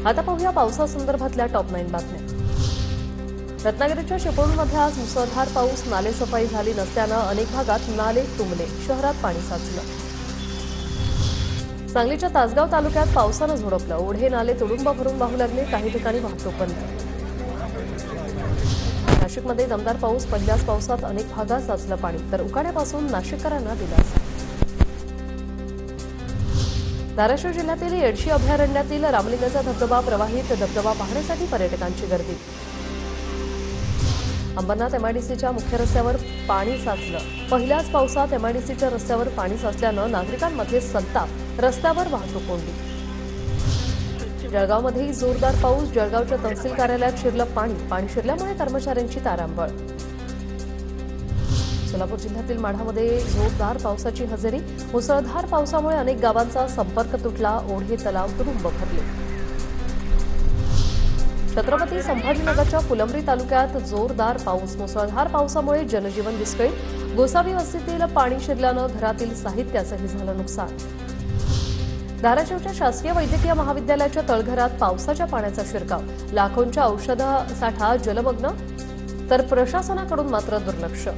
आता पाहूया पावसासंदर्भातल्या टॉप 9 बातम्या। रत्नागिरीच्या चिपळूणमध्ये आज मुसळधार पाऊस, नाले सफाई झाली नसल्यानं अनेक भागात नाले तुंबले, शहरात पाणी साचलं। सांगलीच्या तासगाव तालुक्यात पावसानं झोडपलं, ओढे नाले तुडुंब भरून वाहू लागले, काही ठिकाणी वाहतूक बंद। नाशिकमध्ये दमदार पाऊस, पहिल्याच पावसात अनेक भागात साचलं पाणी, तर उकाड्यापासून नाशिककरांना दिलासा। धाराशिव जिल्ह्यातील येडशी अभयारण्यातील रामलिंगाचा धबधबा प्रवाहित, धबधबा पाहण्यासाठी पर्यटकांची गर्दी। अंबरनाथ एमआयडीसीच्या मुख्य रस्त्यावर पाणी साचलं, पहिल्याच पावसात एमआयडीसीच्या रस्त्यावर पाणी साचल्यानं नागरिकांमध्ये संताप, रस्त्यावर वाहतूक कोंडी। जळगावमध्येही जोरदार पाऊस, जळगावच्या तहसील कार्यालयात शिरलं पाणी, पाणी शिरल्यामुळे कर्मचाऱ्यांची तारांबळ। सोलापूर जिल्ह्यातील माढामध्ये जोरदार पावसाची हजेरी, मुसळधार पावसामुळे अनेक गावांचा संपर्क तुटला, ओढे तलाव तुडुंब भरले। छत्रपती संभाजीनगरच्या फुलंब्री तालुक्यात जोरदार पाऊस, मुसळधार पावसामुळे जनजीवन विस्कळीत, गोसावी वस्तीतील पाणी शिरल्यानं घरातील साहित्याचंही झालं नुकसान। धाराशिवच्या शासकीय वैद्यकीय महाविद्यालयाच्या तळघरात पावसाच्या पाण्याचा शिरकाव, लाखोंच्या औषध साठा जलमग्न, तर प्रशासनाकडून मात्र दुर्लक्ष।